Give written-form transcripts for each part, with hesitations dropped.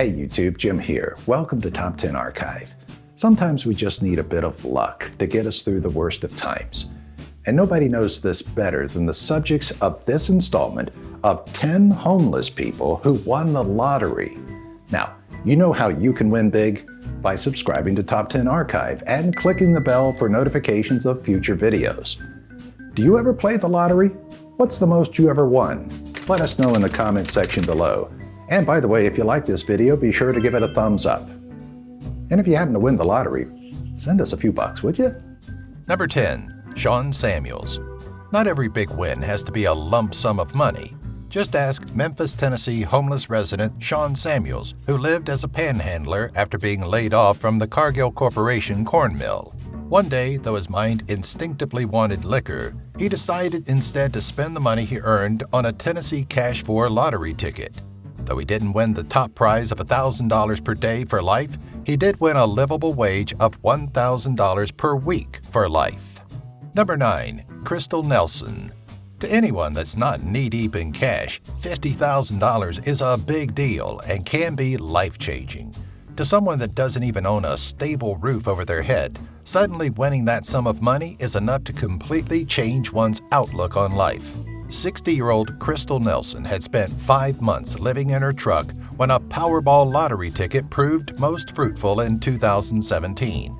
Hey YouTube, Jim here. Welcome to Top 10 Archive. Sometimes we just need a bit of luck to get us through the worst of times. And nobody knows this better than the subjects of this installment of 10 homeless people who won the lottery. Now, you know how you can win big? By subscribing to Top 10 Archive and clicking the bell for notifications of future videos. Do you ever play the lottery? What's the most you ever won? Let us know in the comment section below. And by the way, if you like this video, be sure to give it a thumbs up. And if you happen to win the lottery, send us a few bucks, would you? Number 10. Shaun Samuels. Not every big win has to be a lump sum of money. Just ask Memphis, Tennessee homeless resident Shaun Samuels, who lived as a panhandler after being laid off from the Cargill Corporation corn mill. One day, though his mind instinctively wanted liquor, he decided instead to spend the money he earned on a Tennessee Cash 4 lottery ticket. Though he didn't win the top prize of $1,000 per day for life, he did win a livable wage of $1,000 per week for life. Number 9. Krystal Nelson. To anyone that's not knee-deep in cash, $50,000 is a big deal and can be life-changing. To someone that doesn't even own a stable roof over their head, suddenly winning that sum of money is enough to completely change one's outlook on life. 60-year-old Krystal Nelson had spent 5 months living in her truck when a Powerball lottery ticket proved most fruitful in 2017.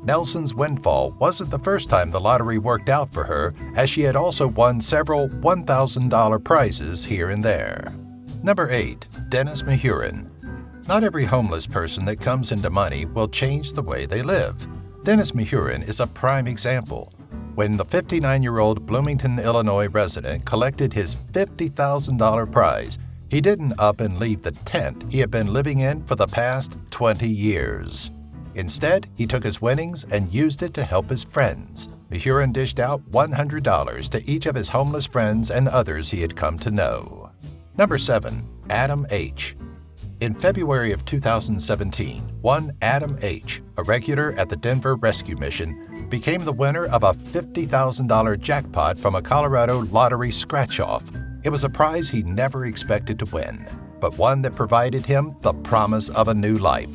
Nelson's windfall wasn't the first time the lottery worked out for her, as she had also won several $1,000 prizes here and there. Number 8. Dennis Mahurin. Not every homeless person that comes into money will change the way they live. Dennis Mahurin is a prime example. When the 59-year-old Bloomington, Illinois resident collected his $50,000 prize, he didn't up and leave the tent he had been living in for the past 20 years. Instead, he took his winnings and used it to help his friends. Mahurin dished out $100 to each of his homeless friends and others he had come to know. Number 7. Adam H. In February of 2017, one Adam H., a regular at the Denver Rescue Mission, became the winner of a $50,000 jackpot from a Colorado lottery scratch-off. It was a prize he never expected to win, but one that provided him the promise of a new life.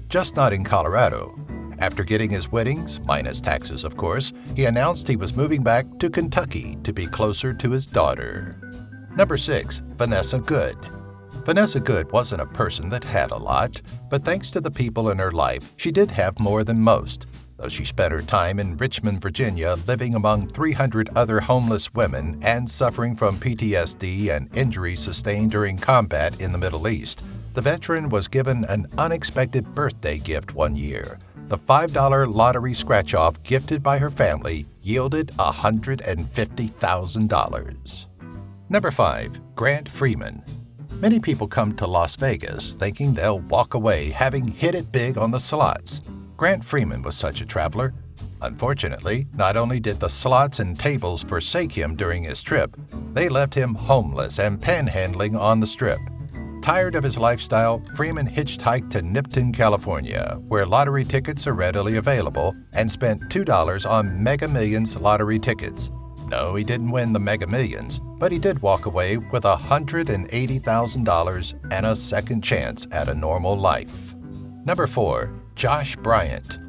Just not in Colorado. After getting his winnings, minus taxes of course, he announced he was moving back to Kentucky to be closer to his daughter. Number 6. Vanessa Good. Vanessa Good wasn't a person that had a lot, but thanks to the people in her life, she did have more than most. Though she spent her time in Richmond, Virginia, living among 300 other homeless women and suffering from PTSD and injuries sustained during combat in the Middle East, the veteran was given an unexpected birthday gift one year. The $5 lottery scratch-off gifted by her family yielded $150,000. Number 5. Grant Freeman. Many people come to Las Vegas thinking they'll walk away having hit it big on the slots. Grant Freeman was such a traveler. Unfortunately, not only did the slots and tables forsake him during his trip, they left him homeless and panhandling on the Strip. Tired of his lifestyle, Freeman hitchhiked to Nipton, California, where lottery tickets are readily available, and spent $2 on Mega Millions lottery tickets. No, he didn't win the Mega Millions, but he did walk away with $180,000 and a second chance at a normal life. Number 4. Josh Bryant.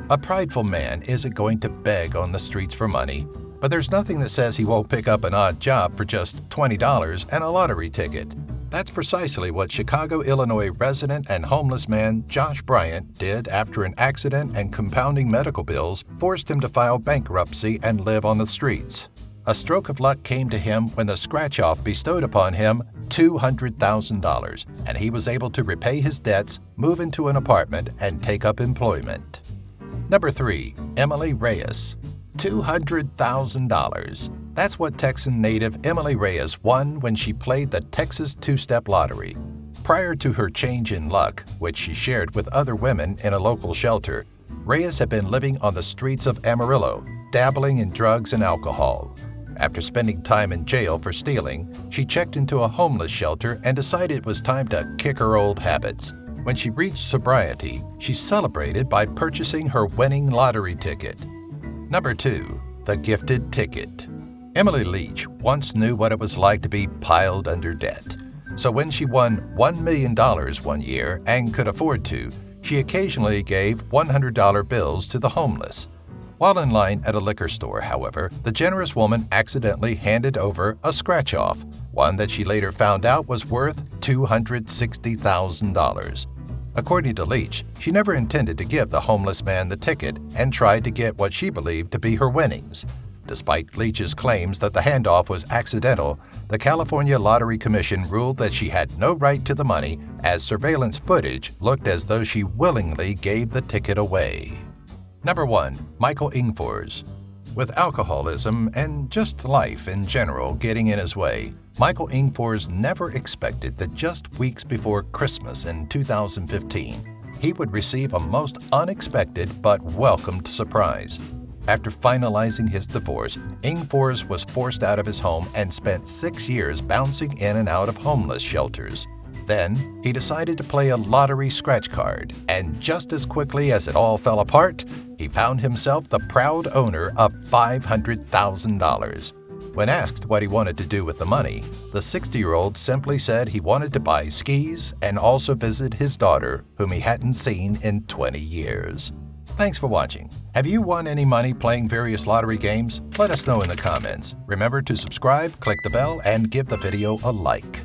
A prideful man isn't going to beg on the streets for money, but there's nothing that says he won't pick up an odd job for just $20 and a lottery ticket. That's precisely what Chicago, Illinois resident and homeless man Josh Bryant did after an accident and compounding medical bills forced him to file bankruptcy and live on the streets. A stroke of luck came to him when the scratch-off bestowed upon him $200,000, and he was able to repay his debts, move into an apartment, and take up employment. Number 3. Emily Reyes. $200,000. That's what Texan native Emily Reyes won when she played the Texas two-step lottery. Prior to her change in luck, which she shared with other women in a local shelter, Reyes had been living on the streets of Amarillo, dabbling in drugs and alcohol. After spending time in jail for stealing, she checked into a homeless shelter and decided it was time to kick her old habits. When she reached sobriety, she celebrated by purchasing her winning lottery ticket. Number 2. The Gifted Ticket. Emily Leach once knew what it was like to be piled under debt. So when she won $1 million one year and could afford to, she occasionally gave $100 bills to the homeless. While in line at a liquor store, however, the generous woman accidentally handed over a scratch-off, one that she later found out was worth $260,000. According to Leach, she never intended to give the homeless man the ticket and tried to get what she believed to be her winnings. Despite Leach's claims that the handoff was accidental, the California Lottery Commission ruled that she had no right to the money, as surveillance footage looked as though she willingly gave the ticket away. Number 1. Michael Engfors. With alcoholism and just life in general getting in his way, Michael Engfors never expected that just weeks before Christmas in 2015, he would receive a most unexpected but welcomed surprise. After finalizing his divorce, Engfors was forced out of his home and spent 6 years bouncing in and out of homeless shelters. Then, he decided to play a lottery scratch card, and just as quickly as it all fell apart, he found himself the proud owner of $500,000. When asked what he wanted to do with the money, the 60-year-old simply said he wanted to buy skis and also visit his daughter, whom he hadn't seen in 20 years. Thanks for watching. Have you won any money playing various lottery games? Let us know in the comments. Remember to subscribe, click the bell, and give the video a like.